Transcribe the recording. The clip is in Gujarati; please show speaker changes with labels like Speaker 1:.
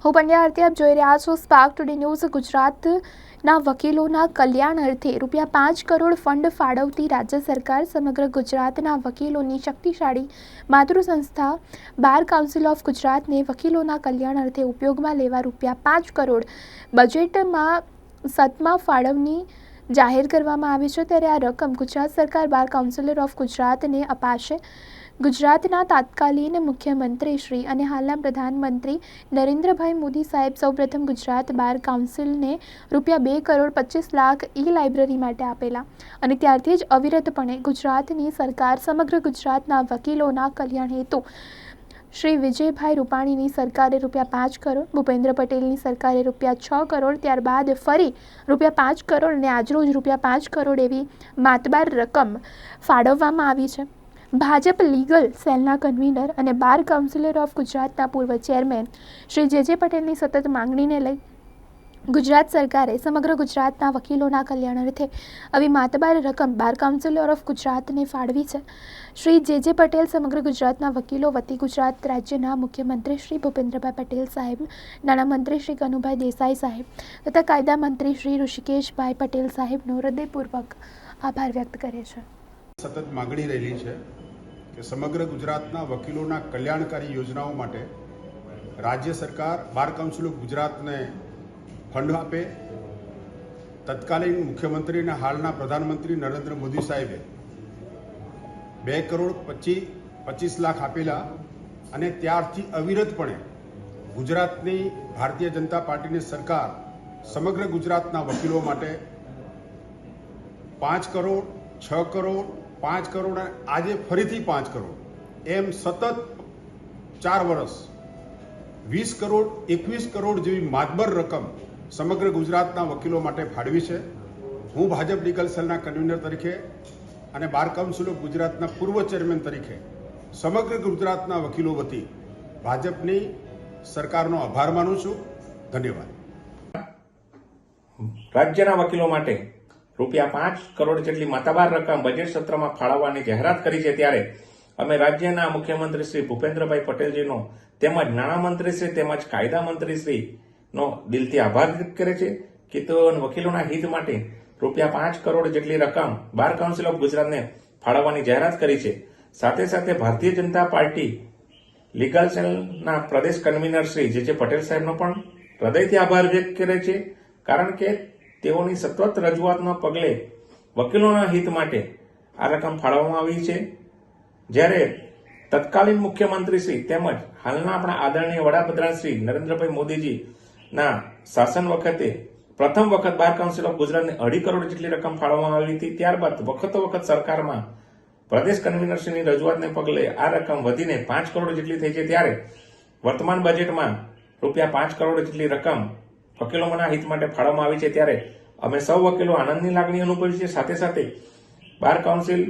Speaker 1: હું પંડ્યા આરતી, આપ જોઈ રહ્યા છો સ્પાર્ક ટુડે ન્યૂઝ। ગુજરાતના વકીલોના કલ્યાણ અર્થે ₹5 કરોડ ફંડ ફાળવતી રાજ્ય સરકાર સમગ્ર ગુજરાતના વકીલોની શક્તિશાળી માતૃ સંસ્થા બાર કાઉન્સિલ ઓફ ગુજરાતને વકીલોના કલ્યાણ અર્થે ઉપયોગમાં લેવા ₹5 કરોડ બજેટમાં સત્તા ફાળવણી જાહેર કરવામાં આવી છે। ત્યારે આ રકમ ગુજરાત સરકાર બાર કાઉન્સિલર ઓફ ગુજરાતને અપાશે। ગુજરાતના તત્કાલીન મુખ્યમંત્રી શ્રી અને હાલના પ્રધાનમંત્રી નરેન્દ્રભાઈ મોદી સાહેબ સૌપ્રથમ ગુજરાત બાર કાઉન્સિલને ₹2 કરોડ 25 લાખ લાઇબ્રેરી માટે આપેલા અને ત્યારથી જ અવિરતપણે ગુજરાતની સરકાર સમગ્ર ગુજરાતના વકીલોના કલ્યાણ હેતુ શ્રી વિજયભાઈ રૂપાણીની સરકારે ₹5 કરોડ, ભૂપેન્દ્ર પટેલની સરકારે ₹6 કરોડ, ત્યારબાદ ફરી ₹5 કરોડ અને આજરોજ ₹5 કરોડ એવી માતબાર રકમ ફાળવવામાં આવી છે। ભાજપ લીગલ સેલના કન્વીનર અને બાર કાઉન્સિલર ઓફ ગુજરાતના પૂર્વ ચેરમેન શ્રી જે પટેલની સતત માંગણીને લઈ ગુજરાત સરકારે સમગ્ર ગુજરાતના વકીલોના કલ્યાણ અર્થે આવી માતબાર રકમ બાર કાઉન્સિલર ઓફ ગુજરાતને ફાળવી છે। શ્રી જે પટેલ સમગ્ર ગુજરાતના વકીલો વતી ગુજરાત રાજ્યના મુખ્યમંત્રી શ્રી ભૂપેન્દ્રભાઈ પટેલ સાહેબ, નાણામંત્રી શ્રી કનુભાઈ દેસાઈ સાહેબ તથા કાયદા મંત્રી શ્રી ઋષિકેશભાઈ પટેલ સાહેબનો હૃદયપૂર્વક આભાર વ્યક્ત કરે છે।
Speaker 2: સતત માંગણી રહેલી છે કે સમગ્ર ગુજરાતના વકીલોના કલ્યાણકારી યોજનાઓ માટે રાજ્ય સરકાર બાર કાઉન્સિલ ઓફ ગુજરાતને ફંડ આપે। તત્કાલીન મુખ્યમંત્રી અને હાલના પ્રધાનમંત્રી નરેન્દ્ર મોદી સાહેબે ₹2 કરોડ 25 લાખ આપેલા અને ત્યારથી અવિરતપણે ગુજરાતની ભારતીય જનતા પાર્ટીની સરકાર સમગ્ર ગુજરાતના વકીલો માટે 5 કરોડ 6 કરોડ 5 કરોડ અને આજે ફરીથી 5 કરોડ એમ સતત 4 વર્ષ 20 કરોડ 21 કરોડ જેવી માતબર રકમ સમગ્ર ગુજરાતના વકીલો માટે ફાળવી છે। હું ભાજપ લીગલ સેલના કન્વીનર તરીકે અને બાર કાઉન્સિલ ઓફ ગુજરાતના પૂર્વ ચેરમેન તરીકે સમગ્ર ગુજરાતના વકીલો વતી ભાજપની સરકારનો આભાર માનું છું। ધન્યવાદ।
Speaker 3: રાજ્યના વકીલો માટે ₹5 કરોડ જેટલી માતબાર રકમ બજેટ સત્રમાં ફાળવવાની જાહેરાત કરી છે। ત્યારે અમે રાજ્યના મુખ્યમંત્રી શ્રી ભૂપેન્દ્રભાઈ પટેલજીનો તેમજ નાણામંત્રી શ્રી તેમજ કાયદા મંત્રી શ્રીનો દિલથી આભાર વ્યક્ત કરે છે કે તેઓ વકીલોના હિત માટે ₹5 કરોડ જેટલી રકમ બાર કાઉન્સિલ ઓફ ગુજરાતને ફાળવવાની જાહેરાત કરી છે। સાથે સાથે ભારતીય જનતા પાર્ટી લીગલ સેલના પ્રદેશ કન્વીનર શ્રી જે પટેલ સાહેબનો પણ હૃદયથી આભાર વ્યક્ત કરે છે, કારણ કે તેઓની સતત રજૂઆતના પગલે વકીલોના હિત માટે આ રકમ ફાળવવામાં આવી છે। જ્યારે તત્કાલીન મુખ્યમંત્રી શ્રી તેમજ હાલના આપણા આદરણીય વડાપ્રધાન શ્રી નરેન્દ્રભાઈ મોદીજીના શાસન વખતે પ્રથમ વખત બાર કાઉન્સિલ ઓફ ગુજરાતને ₹2.5 કરોડ જેટલી રકમ ફાળવવામાં આવી હતી। ત્યારબાદ વખત સરકારમાં પ્રદેશ કન્વીનરશ્રીની રજૂઆતને પગલે આ રકમ વધીને 5 કરોડ જેટલી થઈ છે। ત્યારે વર્તમાન બજેટમાં ₹5 કરોડ જેટલી રકમ વકીલોના હિત માટે ફાળવવામાં આવી છે। ત્યારે અમે સૌ વકીલો આનંદની લાગણી અનુભવી છે। સાથે સાથે બાર કાઉન્સિલ